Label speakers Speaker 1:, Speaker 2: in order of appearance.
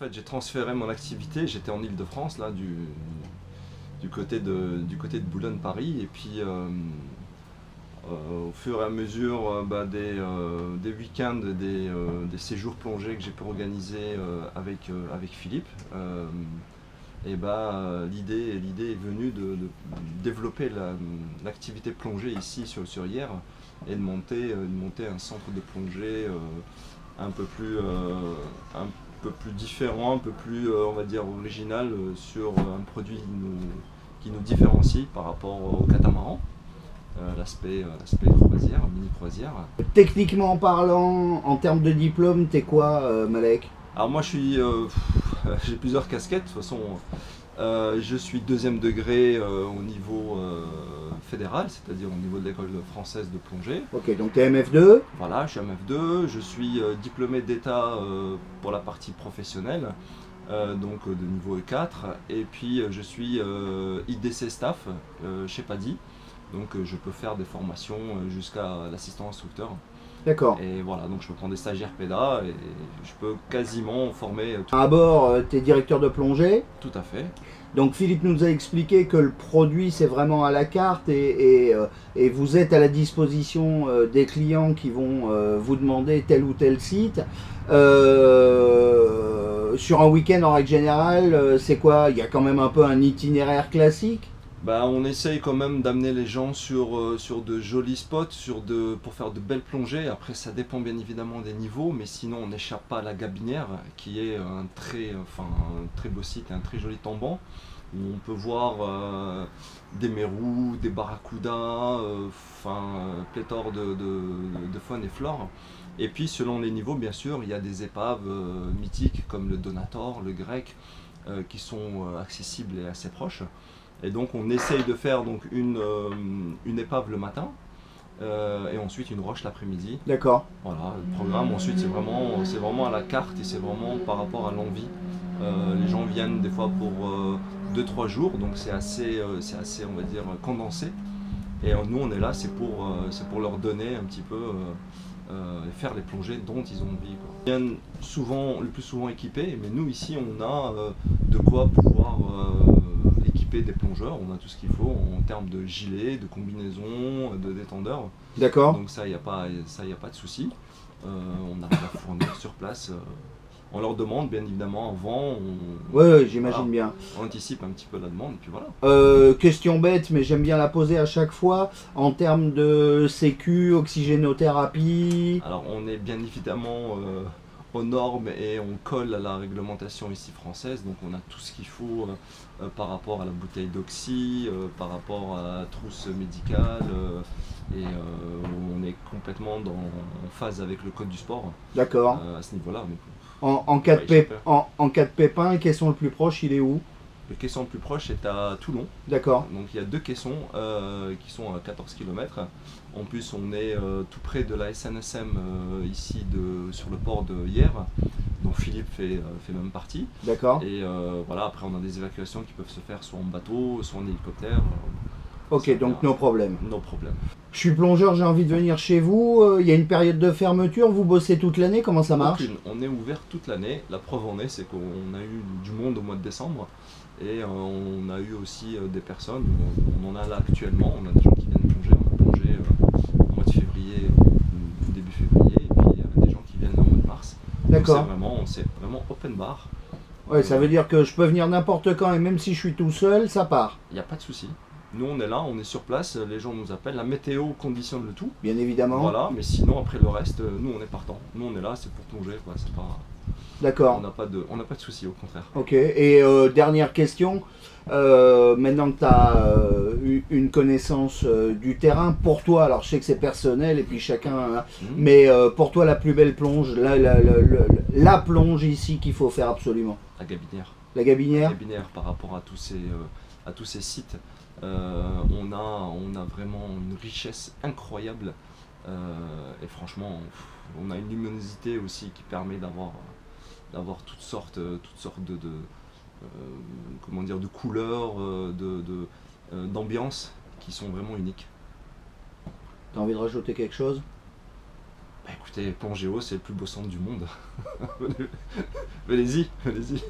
Speaker 1: fait, j'ai transféré mon activité, j'étais en Île-de-France, là, du côté de Boulogne-Paris, et puis au fur et à mesure des week-ends, des séjours plongés que j'ai pu organiser avec Philippe, l'idée est venue de développer l'activité plongée ici sur Hyères et de monter un centre de plongée un peu plus différent, un peu plus on va dire original sur un produit qui nous différencie par rapport au catamaran. L'aspect croisière, mini croisière.
Speaker 2: Techniquement parlant, en termes de diplôme, t'es quoi, Malek?
Speaker 1: Alors moi j'ai plusieurs casquettes de toute façon. Je suis deuxième degré au niveau fédéral, c'est-à-dire au niveau de l'école française de plongée.
Speaker 2: Ok, donc t'es MF2.
Speaker 1: Voilà, je suis MF2, je suis diplômé d'État pour la partie professionnelle, donc de niveau E4, et puis je suis IDC staff chez PADI, donc je peux faire des formations jusqu'à l'assistant instructeur.
Speaker 2: D'accord.
Speaker 1: Et voilà, donc je peux prendre des stagiaires PEDA et je peux quasiment former
Speaker 2: À bord, t'es directeur de plongée.
Speaker 1: tout à fait.
Speaker 2: Donc Philippe nous a expliqué que le produit c'est vraiment à la carte et vous êtes à la disposition des clients qui vont vous demander tel ou tel site. Sur un week-end en règle générale, c'est quoi? Il y a quand même un peu un itinéraire classique.
Speaker 1: Bah, on essaye quand même d'amener les gens sur de jolis spots, pour faire de belles plongées. Après, ça dépend bien évidemment des niveaux, mais sinon on n'échappe pas à la Gabinière, qui est un très beau site, un très joli tamban, où on peut voir des mérous, des barracudas, pléthore de faune et flore. Et puis selon les niveaux, bien sûr, il y a des épaves mythiques comme le Donator, le Grec, qui sont accessibles et assez proches. Et donc on essaye de faire donc une épave le matin et ensuite une roche l'après-midi.
Speaker 2: D'accord.
Speaker 1: Voilà, le programme ensuite c'est vraiment à la carte et c'est vraiment par rapport à l'envie. Les gens viennent des fois pour 2-3 jours, donc c'est assez on va dire condensé. Et nous on est là, c'est pour leur donner un petit peu faire les plongées dont ils ont envie, quoi. Ils viennent le plus souvent équipés, mais nous ici on a de quoi pouvoir équiper des plongeurs, on a tout ce qu'il faut en termes de gilets, de combinaisons, de détendeurs.
Speaker 2: D'accord.
Speaker 1: Donc ça, il n'y a pas de souci. On arrive à fournir sur place. On leur demande bien évidemment avant,
Speaker 2: Ouais, j'imagine
Speaker 1: voilà,
Speaker 2: bien.
Speaker 1: on anticipe un petit peu la demande et puis voilà.
Speaker 2: Question bête, mais j'aime bien la poser à chaque fois. En termes de sécu, oxygénothérapie.
Speaker 1: Alors on est bien évidemment aux normes et on colle à la réglementation ici française, donc on a tout ce qu'il faut par rapport à la bouteille d'oxy, par rapport à la trousse médicale, et on est complètement en phase avec le code du sport
Speaker 2: D'accord.
Speaker 1: à ce niveau-là.
Speaker 2: En cas de pépin, caisson le plus proche, il est où?
Speaker 1: Le caisson le plus proche est à Toulon.
Speaker 2: D'accord.
Speaker 1: Donc il y a deux caissons qui sont à 14 km. En plus on est tout près de la SNSM ici sur le port de Hyères, dont Philippe fait même partie.
Speaker 2: D'accord.
Speaker 1: Et voilà, après on a des évacuations qui peuvent se faire soit en bateau, soit en hélicoptère.
Speaker 2: Ok, donc no problème.
Speaker 1: No problème.
Speaker 2: Je suis plongeur, j'ai envie de venir chez vous. Il y a une période de fermeture, vous bossez toute l'année, comment ça marche?
Speaker 1: Aucune. On est ouvert toute l'année. La preuve en est, c'est qu'on a eu du monde au mois de décembre. Et on a eu aussi des personnes, on en a là actuellement, on a des gens qui viennent plonger, on a plongé au mois de février, début février, et puis il y a des gens qui viennent au mois de mars.
Speaker 2: D'accord.
Speaker 1: C'est vraiment open bar.
Speaker 2: Ouais, ça veut dire que je peux venir n'importe quand et même si je suis tout seul, ça part.
Speaker 1: Il n'y a pas de souci. Nous on est là, on est sur place, les gens nous appellent, la météo conditionne le tout.
Speaker 2: Bien évidemment.
Speaker 1: Voilà, mais sinon après le reste, nous on est partant. Nous on est là, c'est pour plonger, quoi. C'est pas...
Speaker 2: D'accord.
Speaker 1: On n'a pas de souci, au contraire.
Speaker 2: Ok, et dernière question, maintenant que tu as une connaissance du terrain, pour toi, alors je sais que c'est personnel et puis chacun, hein, mais pour toi la plus belle plonge, la plonge ici qu'il faut faire absolument?
Speaker 1: La Gabinière.
Speaker 2: La Gabinière?
Speaker 1: La Gabinière par rapport à tous ces sites, on a vraiment une richesse incroyable et franchement on a une luminosité aussi qui permet d'avoir toutes sortes comment dire, de couleurs, d'ambiances qui sont vraiment uniques.
Speaker 2: T'as envie de rajouter quelque chose?
Speaker 1: Bah, écoutez, Pongéo, c'est le plus beau centre du monde. Venez-y, venez-y.